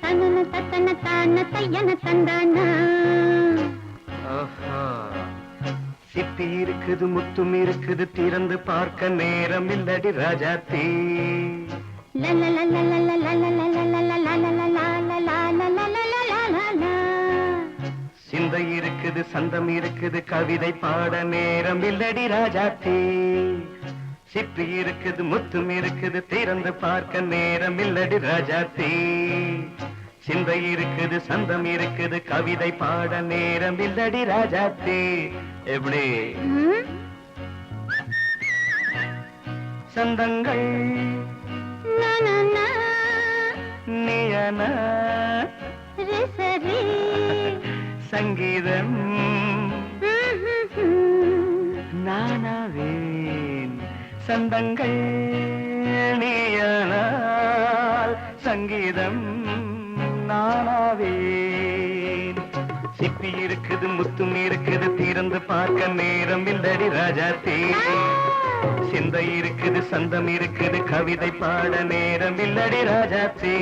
தனன தத்தன தான தையன தந்தானா. சிப்பி இருக்குது முத்தும் இருக்குது திறந்து பார்க்க நேரம் இல்லடி ராஜாத்தி. சிந்தை இருக்குது சந்தம் இருக்குது கவிதை பாட நேரம் இல்லடி ராஜாத்தி. சிப்பி இருக்குது முத்தும் இருக்குது திறந்து பார்க்க நேரம் இல்லடி ராஜாத்தி. சிந்தை இருக்குது சந்தம் இருக்குது கவிதை பாட நேரம் இல்லடி ராஜாத்தி. எப்படி சந்தங்கள் நீயன சங்கீதம் நானாவேன். சந்தங்கள் நீயனால் சங்கீதம் நானாவேன். சிப்பி இருக்குது முத்தும் இருக்குது திறந்து பார்க்க நேரம் இல்லடி ராஜாத்தி. சிந்தை இருக்குது சந்தம் இருக்குது கவிதை பாட நேரம் இல்லடி Rajathi.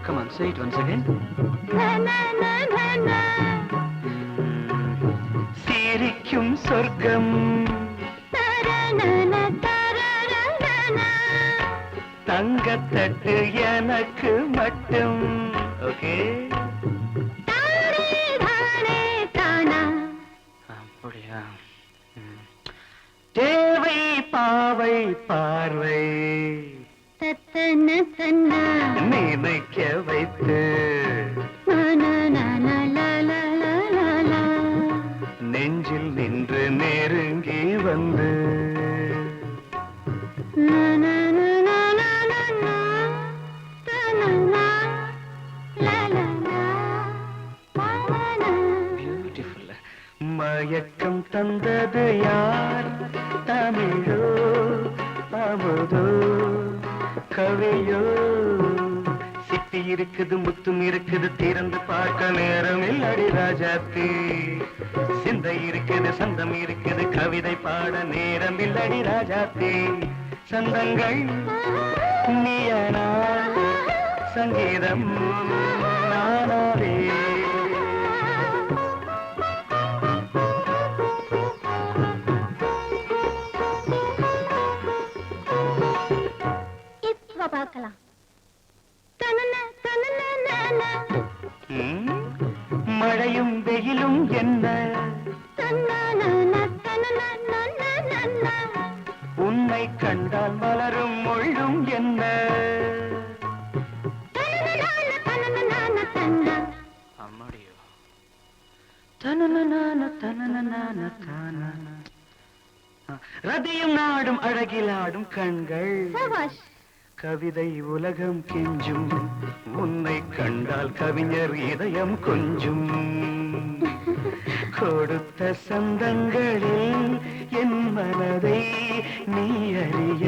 Come on, say it once again. சிரிக்கும் சொர்க்கம் தங்கத்தட்டு எனக்கு மட்டும். ஓகே அப்படியா? தேவை பாவை பார்வை நினைக்க வைத்து நெஞ்சில் நின்று நெருங்கி வந்து மயக்கம் தந்தது யார்? தமிழோ அமுதோ கவியோ? சிப்பி இருக்குது முத்தும் இருக்குது திறந்து பார்க்க நேரம் இல்லடி ராஜாத்தி. சிந்தை இருக்குது சந்தம் இருக்குது கவிதை பாட நேரம் இல்லடி ராஜாத்தி. சந்தங்கள் நீயனா சங்கீதம் நானாவே. பார்க்கலாம். மழையும் வெயிலும் என்ன உன்னை கண்டால் மலரும் முள்ளும் என்ன? அம்மாடியோ ரதியும் நாடும் அழகிலாடும் கண்கள் கவிதை உலகம் கெஞ்சும். உன்னை கண்டால் கவிஞர் இதயம் கொஞ்சும். கொடுத்த சந்தங்களில் என் மனதை நீ அறிய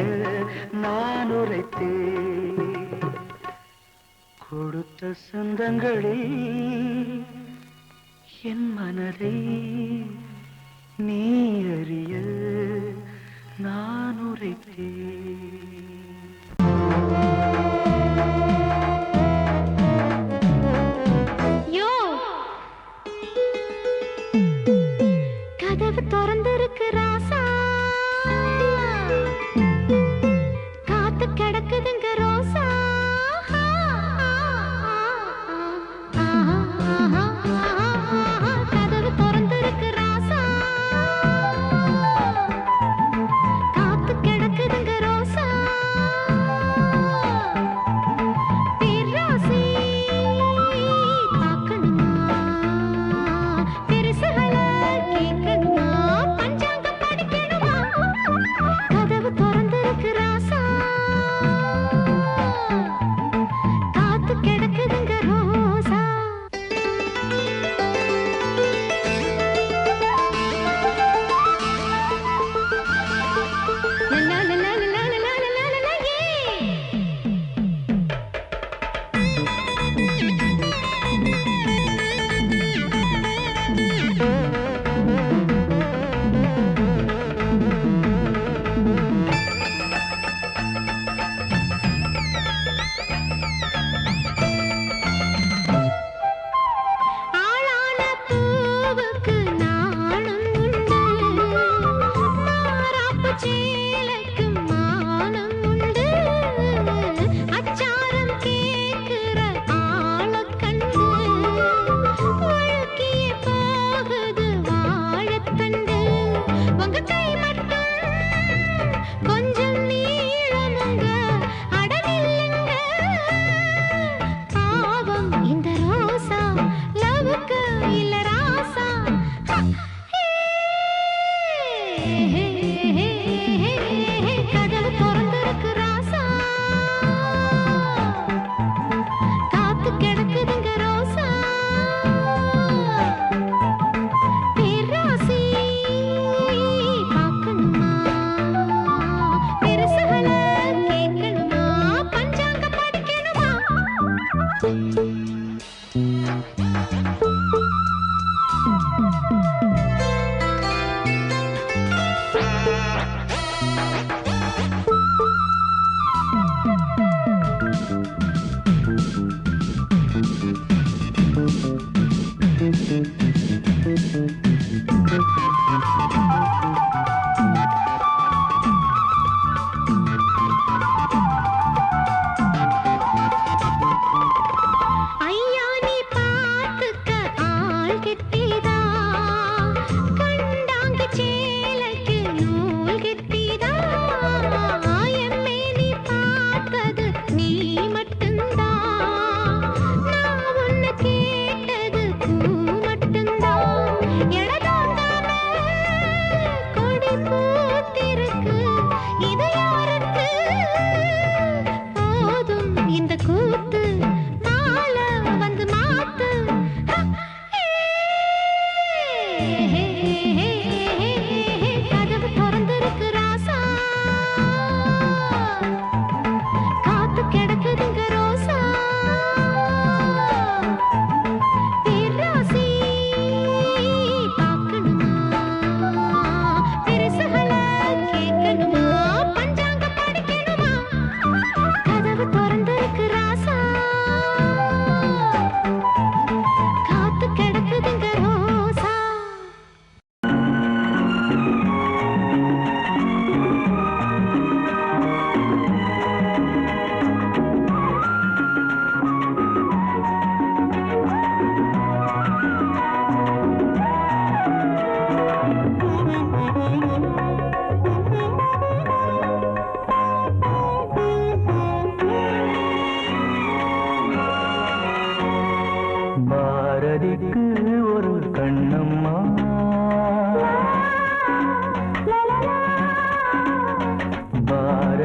நான் உரைத்தேன். கொடுத்த சந்தங்களில் என் மனதை நீ அறிய நான் உரைத்தேன். கதவு திறந்திருக்கு ராசா, காத்து கிடக்குதுங்க ரோசா. கதவு திறந்திருக்கு ராசா, காத்து கிடக்குதுங்க ரோசா.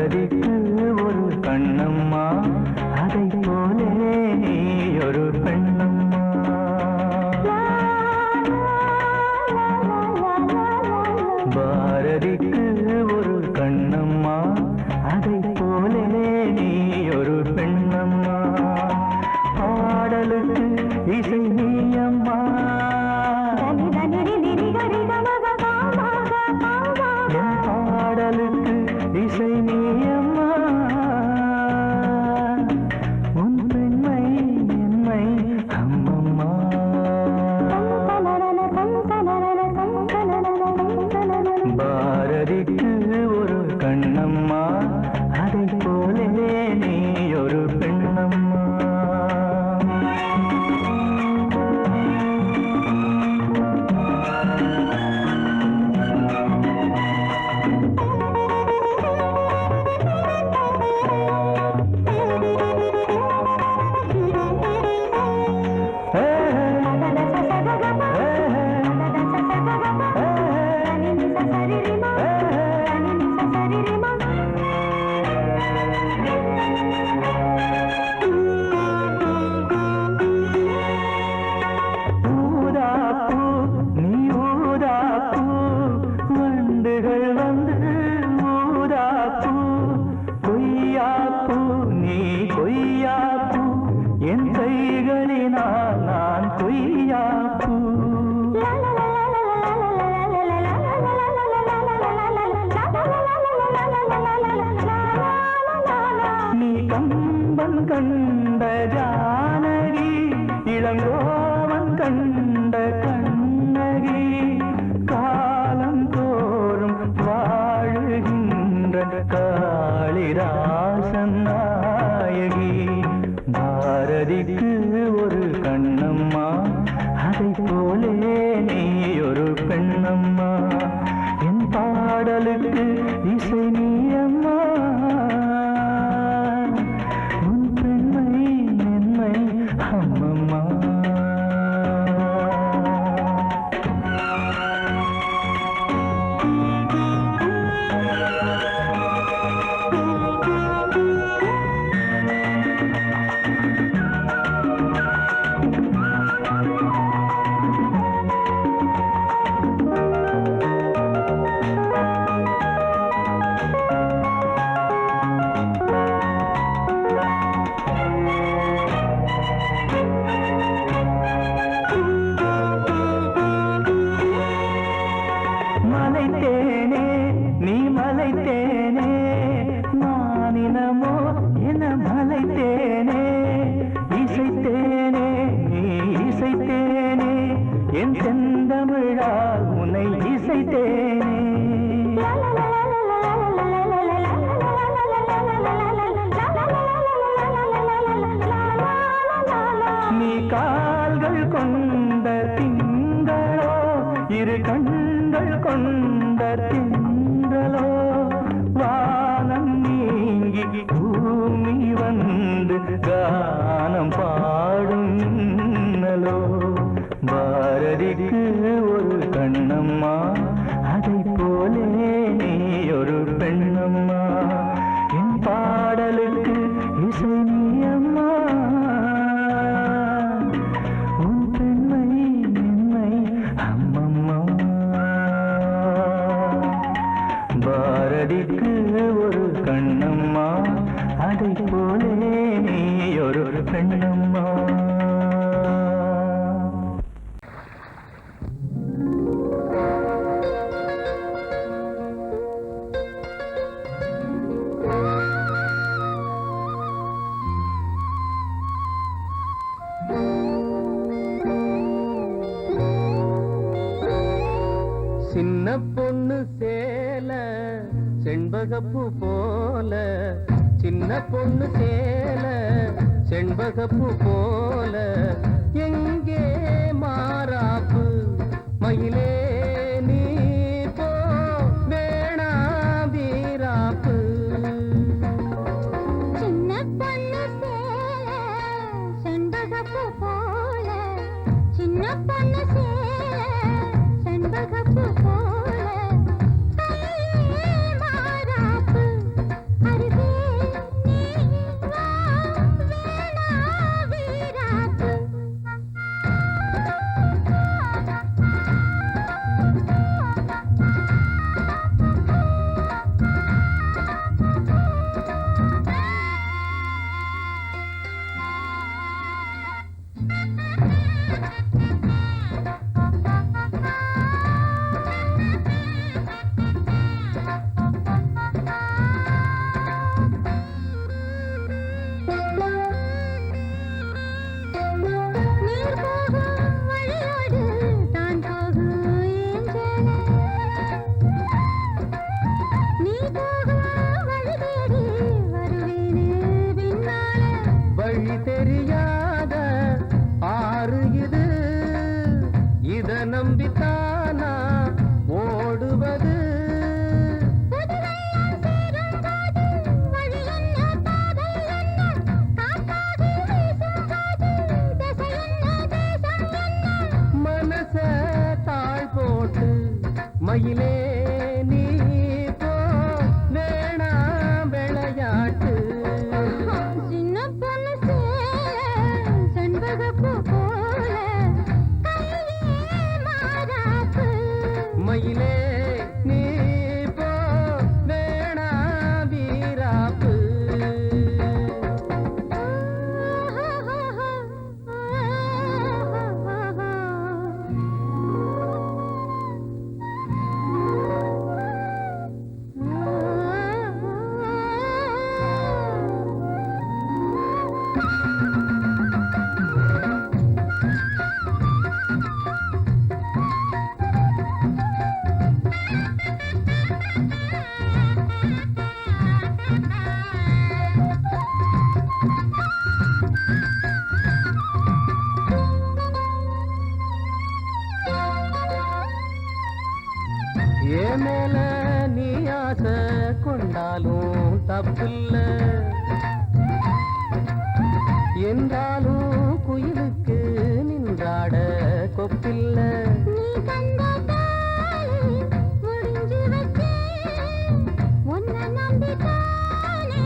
பாரதிக்கு ஒரு கண்ணம்மா அதை போலே நீ ஒரு பெண்ணம்மா பாரதிக்கு ஒரு கண்ணம்மா அதை போலே நீ ஒரு பெண்ணம்மா பாடலுக்கு இசை நீயம்மா பாடலுக்கு இசை நீயம்மா உன் பெண்மை என்னை அம்மம்மா பாரதிக்கு ஒரு கண்ணம்மா அதை போலே நீ ஒரு பெண்ணம்மா என் கைகளினால் நான் கொய்யாப்பூ நீ கம்பன் கண்ட ஜானகி இளங்கோவன் கண்ட கண்ணகி காலம் தோறும் வாழுகின்ற காளிதாசன் நாயகி பாரதிக்கு ஒரு கண்ணம்மா அதை போலே நீ ஒரு பெண்ணம்மா என் பாடலுக்கு இசை நீயம்மா உன் பெண்மை என்னை அம்மம்மா மலைத்தேனே நீ மலைத்தேனே மானினமோ என மலைத்தேனே இசைத்தேனே நீ இசைத்தேனே என் செந்தமிழால் உன்னை இசைத்தேனே நீ கால்கள் கொண்ட திங்களோ இரு கண்கள் கொண்ட திங்களோ வானம் நீங்கி பூமி வந்து கானம் பாடும் இன்னலோ பாரதிக்கு ஒரு கண்ணம்மா அதை போலே நீ ஒரு பெண்ணம்மா என் பாடலுக்கு இசை நீயம்மா உன் பெண்மை என்னை அம்மம்மா பாரதிக்கு ஒரு கண்ணம்மா அதை போலே நீ ஒரு பெண்ணம்மா சின்ன பொண்ணு சேல செண்பகப்பூ போல சின்ன பொண்ணு சேல செண்பகப்பூ போல எங்கே மாறாப்பு மயிலே நீ போ வேணா வீராப்பு சின்ன பொண்ணு சேல செண்பகப்பூ போல சின்ன பொண்ணு சேல செண்பகப்பூ போல மாறாப்பு இல்ல என்றாலும் குயிலுக்கு நின்றாட கொப்பில்ல. நீ தந்த தாலி முடிஞ்சு வச்சேன், உன்னை நம்பித்தானே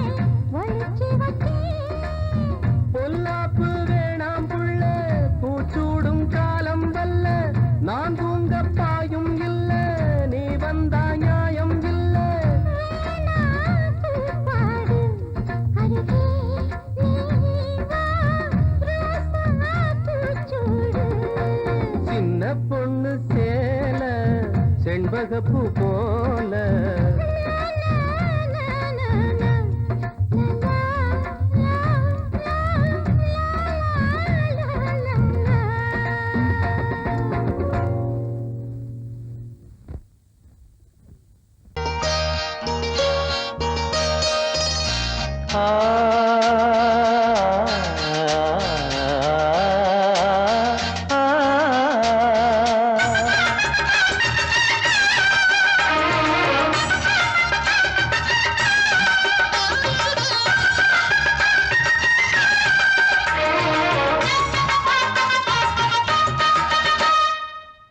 ஒழிச்சு வச்சேன். பொல்லாப்பு வேணாம் புள்ள, பூச்சூடும் காலம் வல்ல. நான் தூங்க பாயும் இல்ல, நீ வந்தா நியாயம் இல்ல. வேணா பூப்பாடு அருகே நீ வா, ரோசா பூச்சூடு. சின்ன பொண்ணு சேல செண்பகப்பூ போல.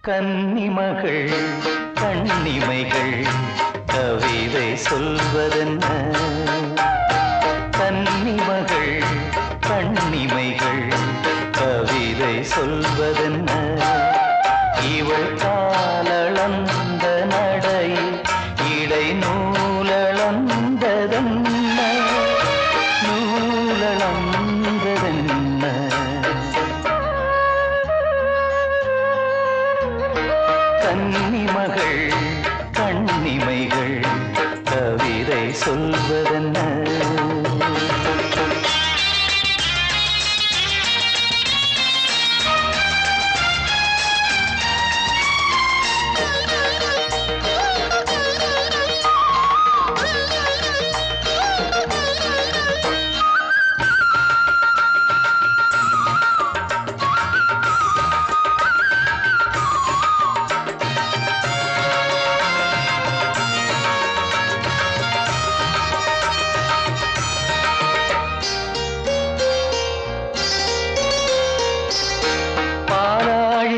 கன்னிமகள் கண்ணிமைகள் கவிதை சொல்வதென்ன? கன்னிமகள் கண்ணிமைகள் கவிதை சொல்வதென்ன? இவள் காலளந்த நடை இடை நூலளந்ததென்ன? நூலளந்ததென்ன? கன்னிமகள் கண்ணிமைகள் கவிதை சொல்வதென்ன?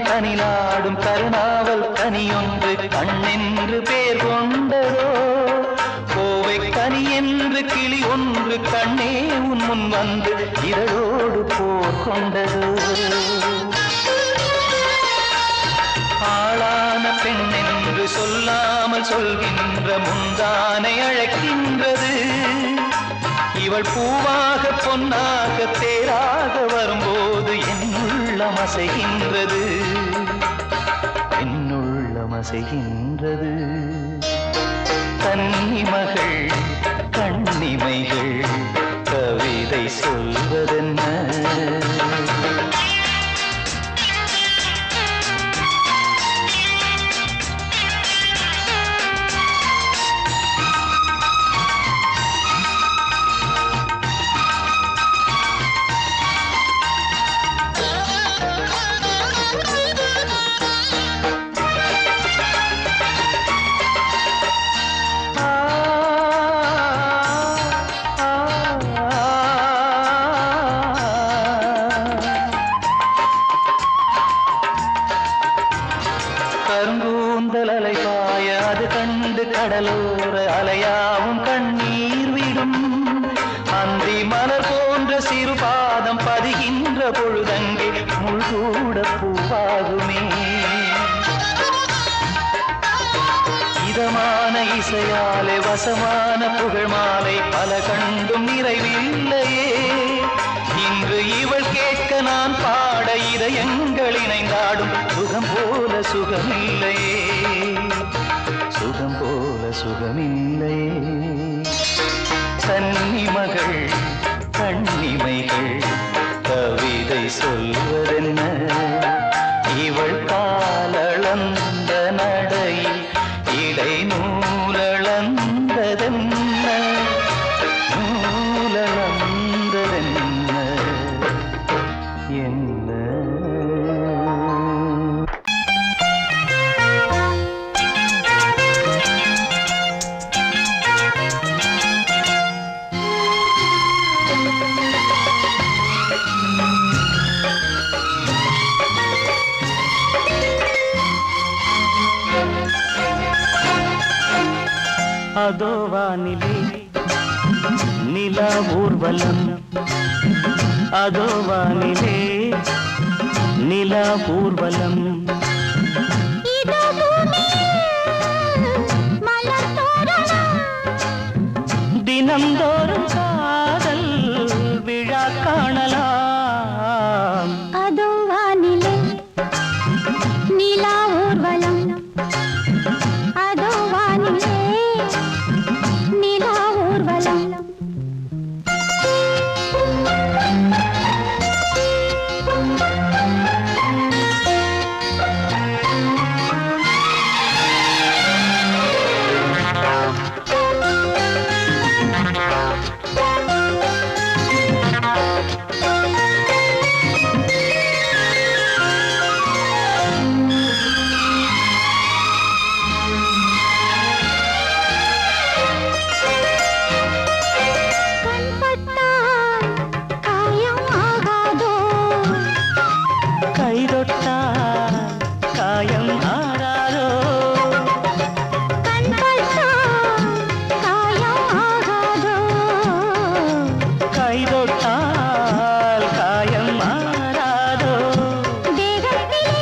கனிநாடும் கருணாவல் கனியொன்று கண்ணென்று பேர் கொண்டதோ? கோவை கனி என்று கிளி ஒன்று கண்ணே உன் முன் வந்து இதழோடு போர் கொண்டதோ? ஆளான பெண் என்று சொல்லாமல் சொல்கின்ற முந்தானை அழைக்கின்றது. இவள் பூவாக பொன்னாக தேராக வரும்போது என்னுள்ளம் அசைகின்றது, என்னுள்ளம் அசைகின்றது. கன்னிமகள் கண்ணிமைகள் கவிதை சொல்வதென்ன? கருங்கூந்தல் அலைபாய அது கண்டு கடலோர அலையாவும் கண்ணீர் விடும். அந்தி மலர் போன்ற சிறு பாதம் பதிகின்ற பொழுதங்கே முள்கூட பூவாகுமே. இதமான இசையாலே வசமான புகழ் மாலை பல கண்டும் நிறைவில்லையே. இன்று இவள் கேட்க நான் பாட இதயங்கள் இணைந்தாடும் சுகம் போல சுகமில்லையே, சுகம் போல சுகமில்லையே. கன்னிமகள் கண்ணிமைகள் கவிதை சொல்வதென்ன? இவள் காலளந்த நடையில் இடை நூலளந்ததென்ன? நூலளந்ததென்ன? என்ன அதோ வானிலே நிலா ஊர்வலம், அதோ வானிலே நிலா ஊர்வலம். இதோ பூமியில் மலர் தோரணம், தினம்தோறும் காதல் விழா காணலாம். அதோ வானிலே நிலா ஊர்வலம், அதோ வானிலே நிலா ஊர்வலம். கண்பட்டால் காயம் ஆகாதோ, கைதொட்டால் காயம் ஆறாதோ, கண்பட்டால் காயம் ஆகாதோ, கைதொட்டால் காயம் ஆறாதோ. தேகத்திலே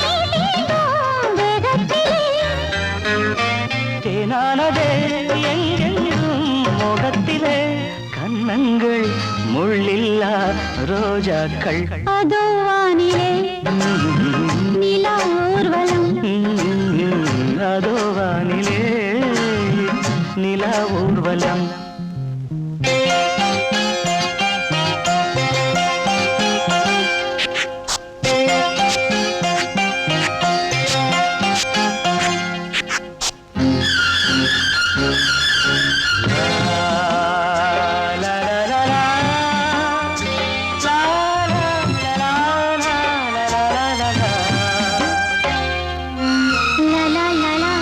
நீ தீண்டும் வேகத்திலே, தேனானதே எங்கெங்கும் முகத்திலே, கன்னங்கள் முள்ளில்லா ரோஜாக்கள். அதோ வானிலே நிலா ஊர்வலம், அதோ வானிலே நிலா ஊர்வலம். லா லா லா லா,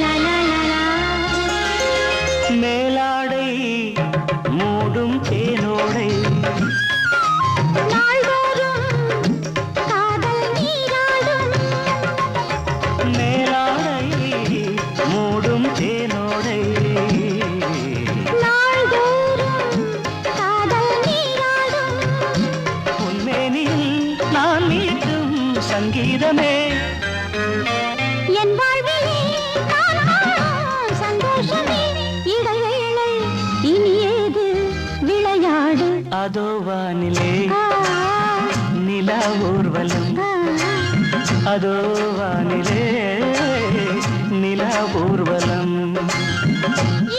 லா லா லா லா. மேலாடை மூடும் தேனோடை, நாள்தோறும் காதல் நீராடும், மேலாடை மூடும் தேனோடை, நாள்தோறும் காதல் நீராடும். உன்மேனியில் நான் மீட்டும் சங்கீதமே, என் வாழ்விலே நான் காணும் சந்தோஷமே, இடைவேளை இனி ஏது விளையாடு. அதோ வானிலே ஆ, நிலா ஊர்வலம், ஆ, அதோ வானிலே நிலா ஊர்வலம்.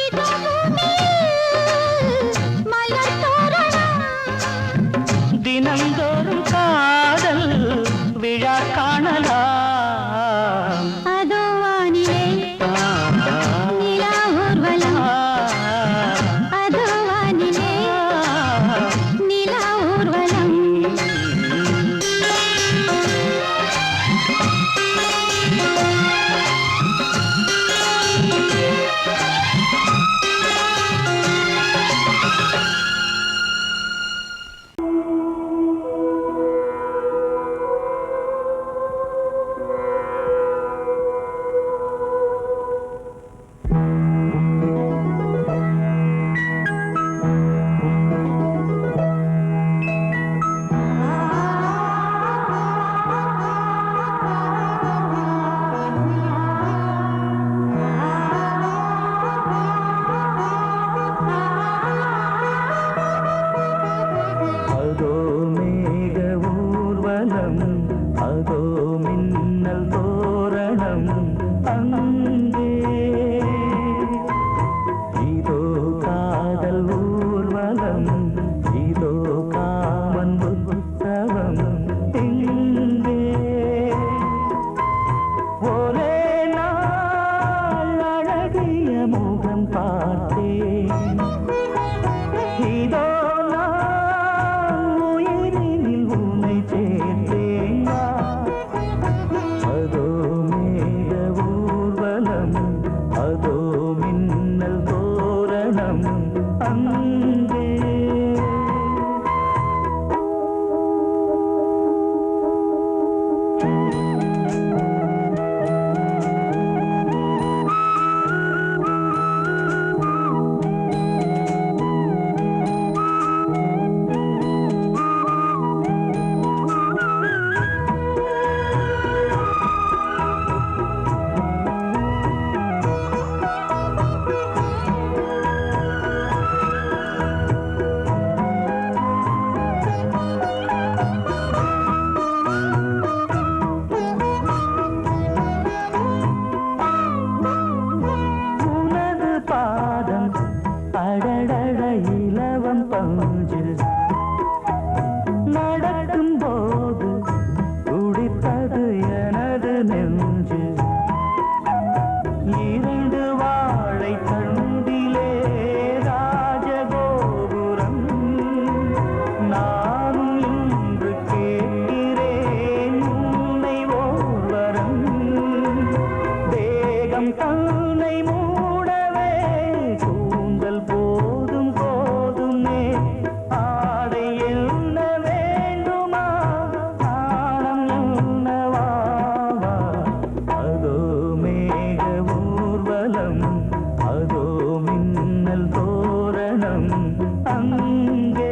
இதோ பூமியில் மலர் தோரணம், தினம்தோறும் காதல் விழா காணலாம். அதோ வானிலே நிலா ஊர்வலம், அதோ வானிலே நிலா ஊர்வலம். அதோ மேக ஊர்வலம், அதோ மின்னல் தோரணம், அங்கே இதோ காதல் ஊர்வலம், இதோ காமன் உற்சவம் இங்கே. ஒரே நாள் அழகிய முகம் பார்த்தேன், இதோ நான் உயிரினில் உன்னை சேர்த்தேன். அதோ மேக ஊர்வலம், அதோ மின்னல் தோரணம், அங்கே தோரணம் அங்கே.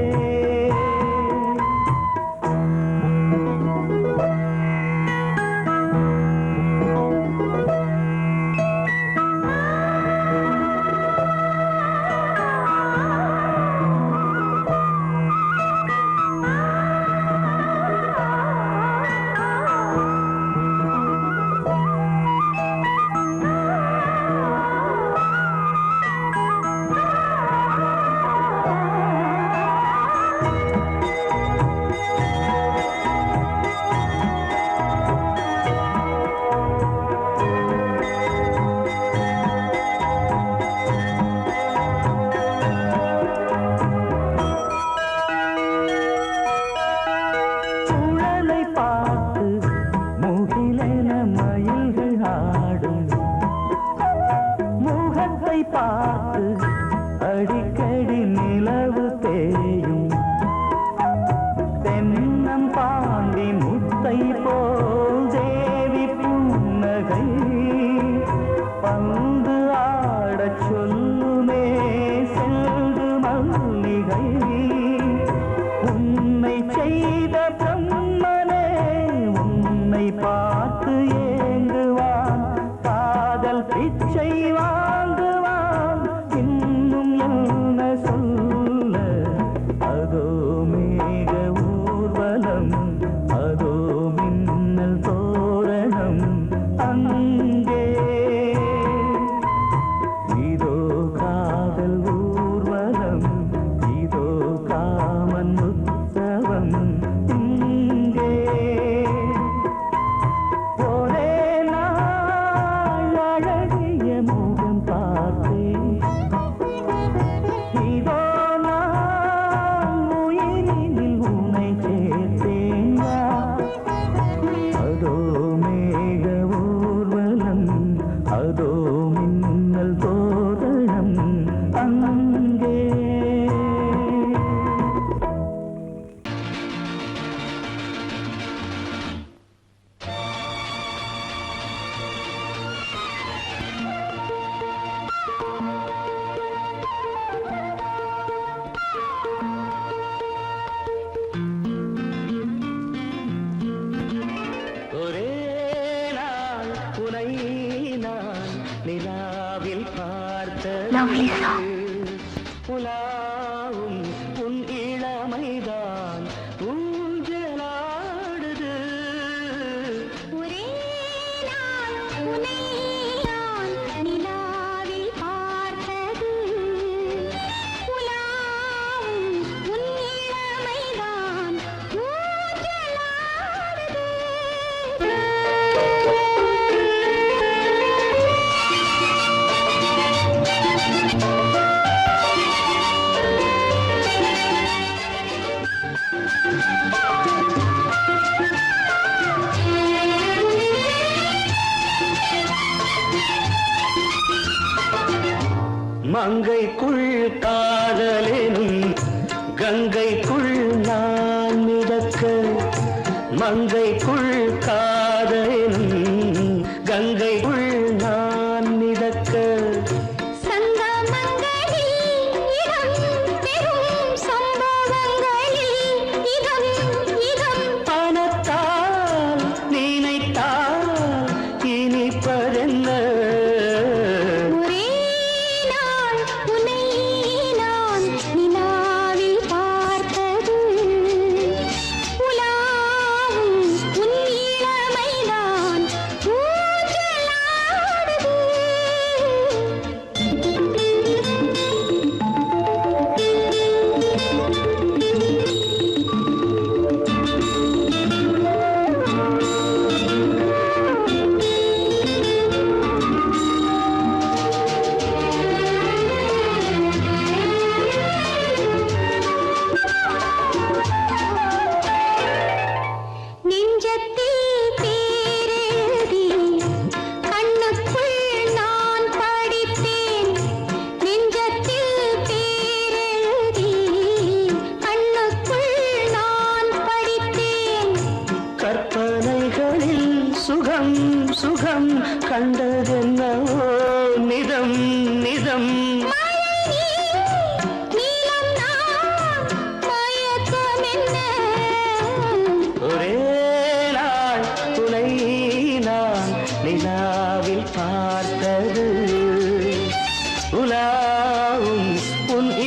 பார்த்து அடிக்கடி நிலவு தேயும் தென்னம் பாண்டி முத்தை போல் தேவி புன்னகை பந்து ஆடச் சொல்லுமே செல்து மல்லிகை உன்னை செய்த பிரம்மனே உன்னை பார்த்து ஏங்குவான் காதல் பிச்சை வாங்குவான் இன்னும் என்ன சொல்ல அதோ மேக ஊர்வலம் அதோ மின்னல் தோரணம் அங்கே இதோ காதல் ஊர்வலம் இதோ காமன் உற்சவம் இங்கே ஒரே நாள் அழகிய முகம் பார்த்தேன் இதோ நான் உயிரினில் உன்னை சேர்த்தேன் அதோ மேக ஊர்வலம் அதோ மின்னல் தோரணம் அங்கே. ஒரே நாள் உனை நான் நிலாவில் Lovely பார்த்தது song. உலாவும் உன் இளமைதான் ஊஞ்சலாடுது ஒரே நாள் உன்னை நான் நிலாவில் பார்த்தது உலாவும் உன் இளமைதான் மங்கைக்குள் காதலெனும் கங்கைக்குள் நான் மிதக்க மங்கைக்குள் காதலெனும் கங்கைக்குள் நான் மிதக்க சங்கமங்களில் இடம் பெறும் சம்பவங்களில் இதம் இதம் பணத்தால் நினைத்தால் இனிப்பதென்ன ஒரே நாள் உன்னை நான் நிலாவில் பார்த்தது உலாவும் உன்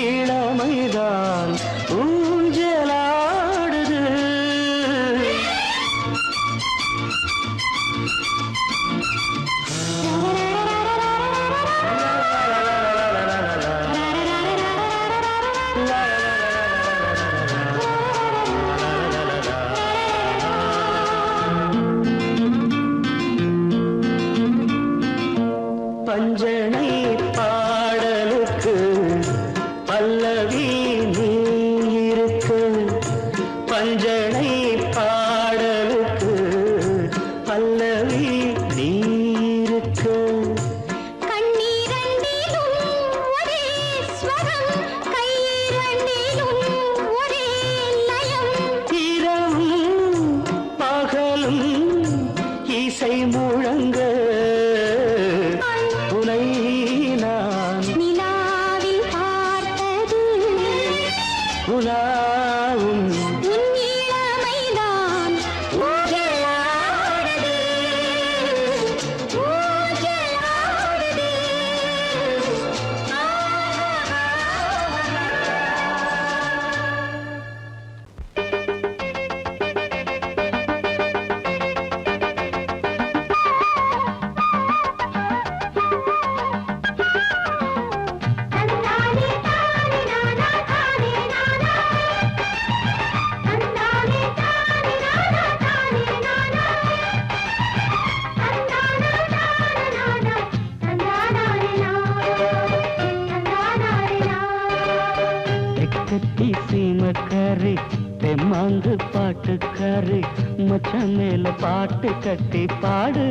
இளமைதான் ஊஞ்சலாடுது. பஞ்சனை பாடலுக்கு பல்லவி நீ இருக்கு. பஞ்சனை பாடலுக்கு பல்லவி நீ இருக்கு. கண்ணீரண்டிலும் ஒரே ஸ்வரம், கையிரண்டிலும் ஒரே லயம். இரவும் பகலும் இசை முழங்க உனை நான் நிலாவில் பார்த்தது உலாவும் உன் இளமைதான் ஊஞ்சலாடுது, ஊஞ்சலாடுது. தந்தானே தானே நானா தானே நானா, தந்தானே தானே நானா தானே நானா, தந்தானா தானே நானா, தந்தானாரே தந்தானாரே. தெக்கத்தி சீமக்காரி தெம்மாங்கு பாட்டுக்காரி மச்சான் மேல பாட்டு கட்டி பாடு.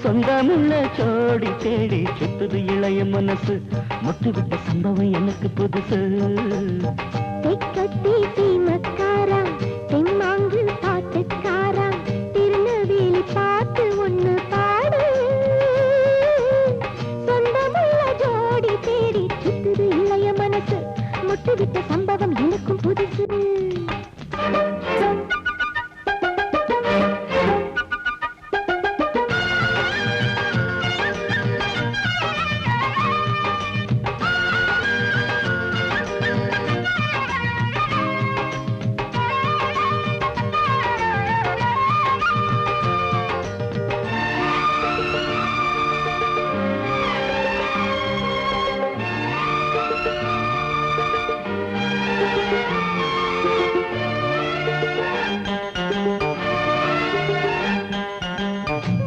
சொந்தமுள்ள ஜோடி தேடி சுத்துது இளைய மனசு, முட்டுவிட்ட சம்பவம் எனக்கு புதுசு. தெக்கத்தி சீமக்காரா, தெம்மாங்கு பாட்டுக்காரா, திருநெல்வேலி பாட்டு ஒண்ணு பாடு. சொந்தமுள்ள ஜோடி தேடி சுத்துது இளைய மனசு, முட்டுவிட்ட சம்பவம் எனக்கும் புதுசு.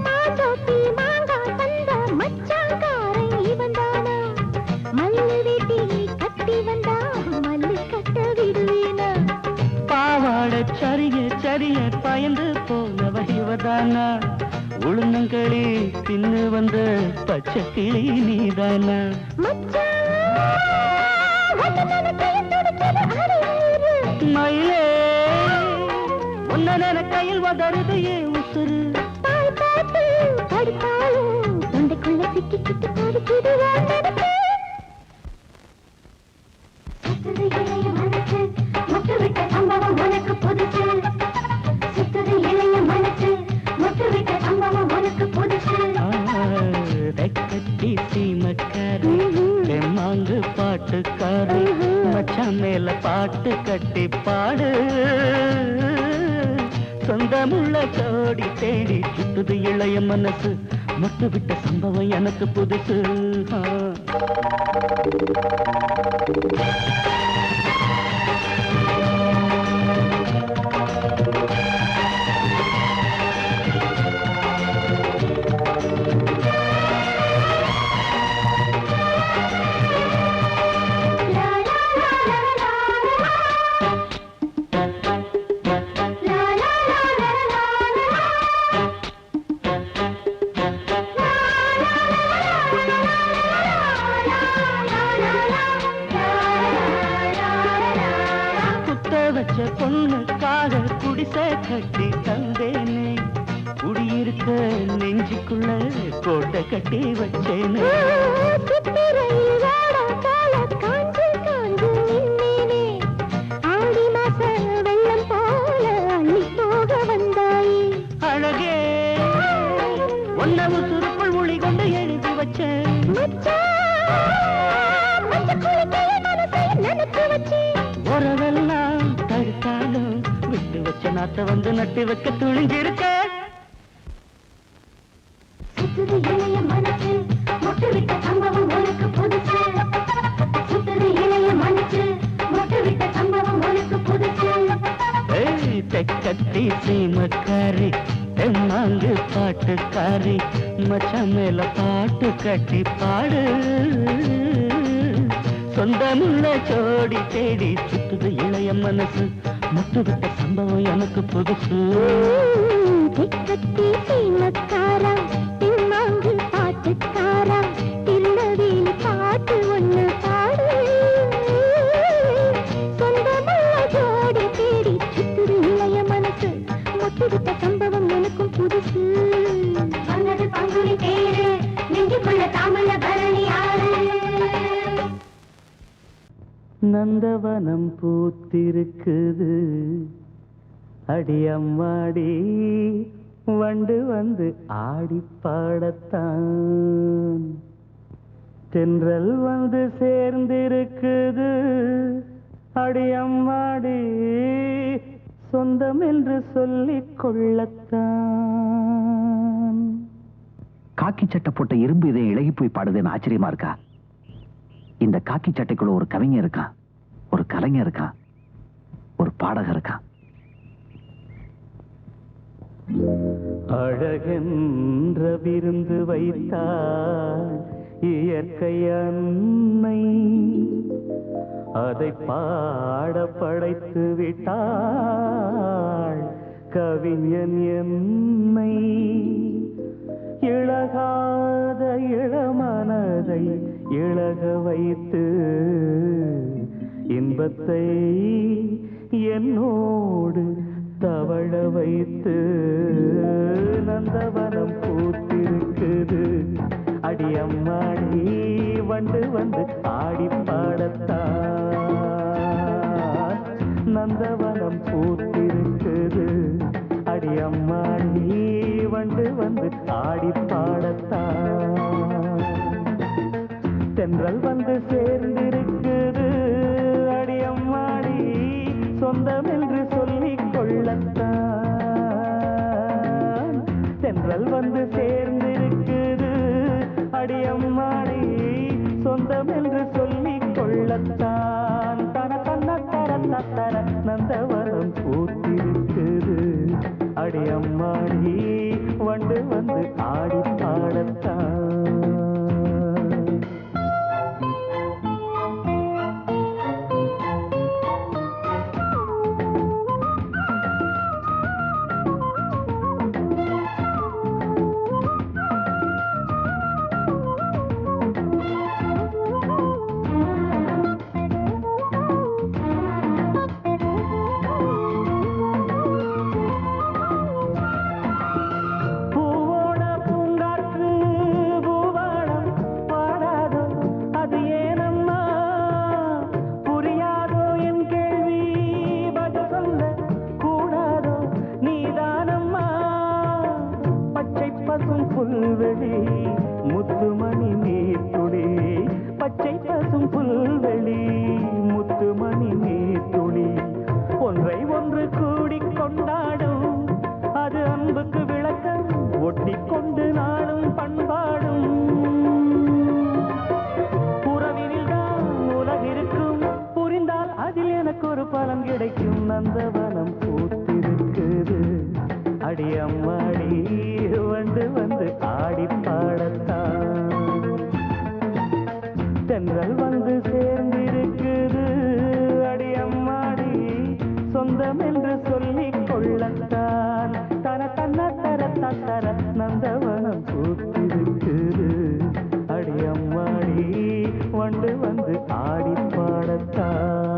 மாதோட்டி மாங்காய் தந்த மச்சாங்காரன் இவன் தானா, மல்லு வெட்டி கட்டி வந்தா மல்லு கட்ட விடுவேனா. பாவாட சரிய சரிய பயந்து போனவ இவதானா, உளுந்தங்களி தின்னு வந்த பச்சை கிளி நீதானா. மச்சான் வந்தனன கையில் துடிச்சது அரையூரு. மயிலே உன்ன கையில் வதருது ஏன் உசுறு. பால் பாட்டு படித்தாலும் தொண்டைக்குள்ள சிக்கிக்கிட்டு பாடிக்கிது வாழ்ந்தது. சுத்துது இளைய மனசு, முட்டுவிட்ட சம்பவம் உனக்கு புதுசு. சுத்துது இளைய மனசு, முட்டுவிட்ட சம்பவம் உனக்கு புதுசு. தெக்கத்தி சீமக்காரி தெம்மாங்கு பாட்டுக்காரி மச்சான் மேல பாட்டு கட்டி பாடு. சொந்தமுள்ள ஜோடி தேடி சுத்துது இளைய மனசு, முட்டுவிட்ட சம்பவம் எனக்கு புதுசு. லா லா லா லா லா லா. லா லா லா லா லா லா. குத்த வச்ச பொண்ணுக்காக குடிசை கட்டி தந்தேனே, குடியிருக்க நெஞ்சுக்குள்ள கோட்டை கட்டி வச்சேனே. சித்திரையில் வாடா கால காஞ்சு காஞ்சு நின்னேனே, ஆடி மாச வெள்ளம் போல அள்ளி போக வந்தாயே. அழகே உன்ன உசுருக்குள் மொழி கொண்டு எழுதி வச்சேன். மச்சான் நாத்த வந்து நட்டு வைக்க துணிஞ்சிருக்க. சுத்துது இளைய மனசு மொட்டு விட்ட சம்பவம் உனக்கு புதுசு. சுத்துது இளைய மனசு மொட்டு விட்ட சம்பவம் உனக்கு புதுசு. தெக்கத்தி சீமக்காரி தெம்மாங்கு பாட்டுக்காரி மச்சான் மேல பாட்டு கட்டி பாடு. சொந்தமுள்ள ஜோடி தேடி சுத்துது இளைய மனசு முட்டு விட்ட சம்பவம் எனக்கு புதுசு. தெக்கத்தி சீமக்காரா தெம்மாங்கு பாட்டுக்காரா திருநெல்வேலி பாட்டு ஒண்ணு பாடு. சொந்தமுள்ள ஜோடி தேடி சுத்துது இளைய மனசு முட்டு விட்ட சம்பவம் எனக்கும் புதுசு. சொன்னது பங்குனி தேரு நெஞ்சுக்குள்ள தாமல பரணி ஆறு. நந்தவனம் பூத்திருக்குது அடியம்மாடி வண்டு வந்து ஆடி பாடத்தான். தென்றல் வந்து சேர்ந்திருக்குது அடியம்மாடி சொந்தம் என்று சொல்லிக் கொள்ளத்தான். காக்கி சட்டை போட்ட இரும்பு இதை இழகி போய் பாடுதுன்னு ஆச்சரியமா இருக்கா? இந்த காக்கி சட்டைக்குள்ள ஒரு கவிஞர் இருக்கான், ஒரு கலைஞர் இருக்கான், ஒரு பாடகர் இருக்கான். அழகென்ற விருந்து வைத்தாள் இயற்கை அன்னை, அதை பாட படைத்து விட்டாள் கவிஞன் என்னை. இழகாத இளமனதை இழக வைத்து இன்பத்தை என்னோடு தவழ வைத்து. நந்தவனம் பூத்திருக்குது அடியம்மாடி வண்டு வந்து ஆடி பாடத்தான். நந்தவனம் பூத்திருக்குது அடியம்மாடி வண்டு வந்து ஆடி பாடத்தான். தென்றல் வந்து சேர்ந்திருக்குது அடியம்மாடி சொந்தம் என்று சொல்லிக் கொள்ளத்தான். தென்றல் வந்து சேர்ந்திருக்குது அடியம்மாடி சொந்தம் என்று சொல்லிக் கொள்ளத்தான். தன தன்ன தர தர நந்தவனம் பூத்திருக்குது அடியம்மாடி வண்டு வந்து ஆடி பாடத்தான். புல்வெளி முத்துமணி நீர்த்துளி, பச்சை பசும் புல்வெளி முத்துமணி நீர்த்துளி, ஒன்றை ஒன்று கூடிக் கொண்டாடும் அது அன்புக்கு விளக்கம் ஒட்டிக்கொண்டு நாளும் பண்பாடும். உறவினில் தான் உலகிருக்கும் புரிந்தால் அதில் எனக்கு ஒரு பலன் கிடைக்கும். நந்தவனம் பூத்திருக்குது அடியம்மாடி வந்து வந்து ஆடி பாடத்தான். தென்றல் வந்து சேர்ந்திருக்குது அடியம்மாடி சொந்தம் என்று சொல்லிக் கொள்ளத்தான். தன தன்ன தர தர நந்தவனம் பூத்திருக்குது அடியம்மாடி வந்து வந்து ஆடி பாடத்தான்.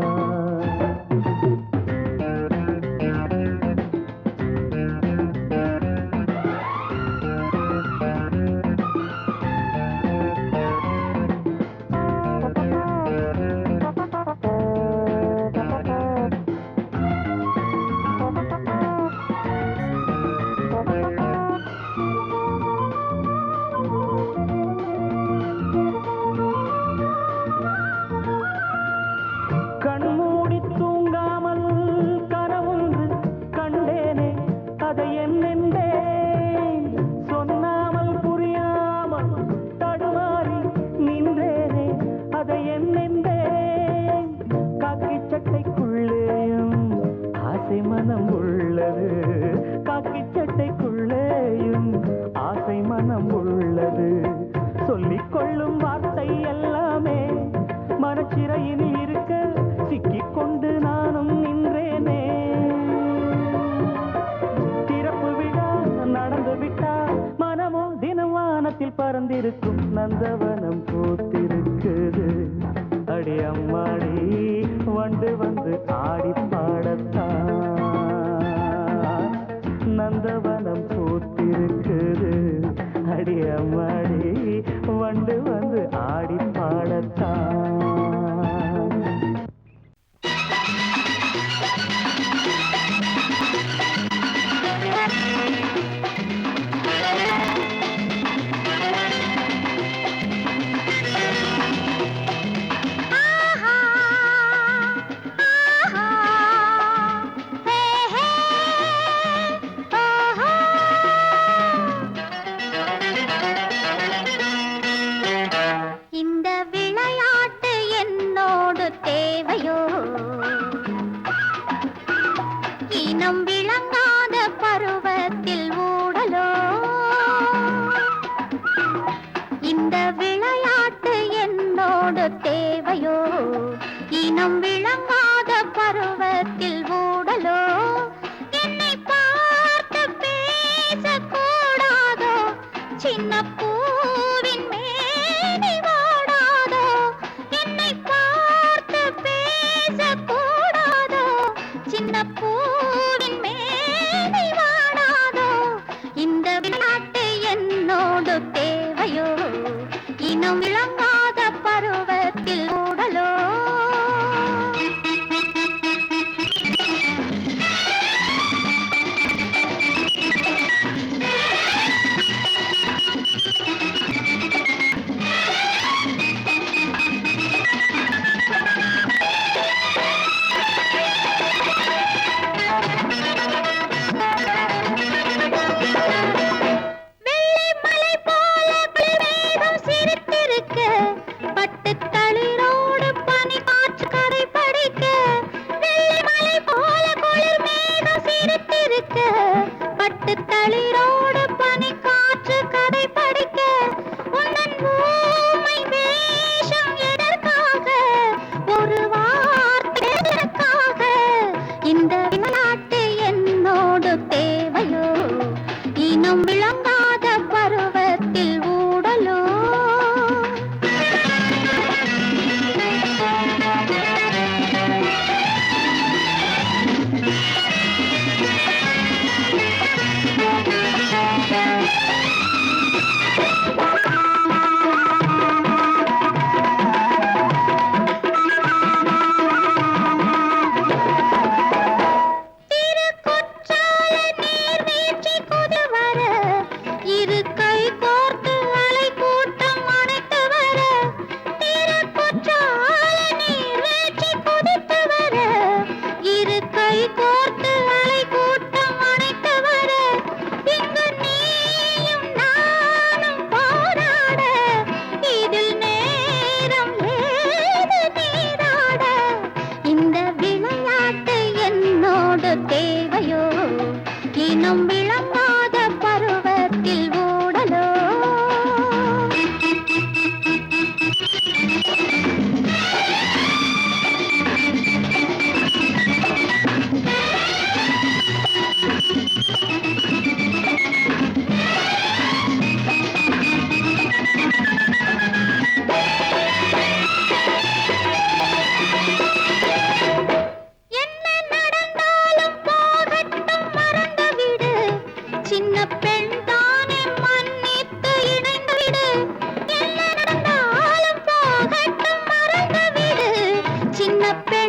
சின்ன பெண்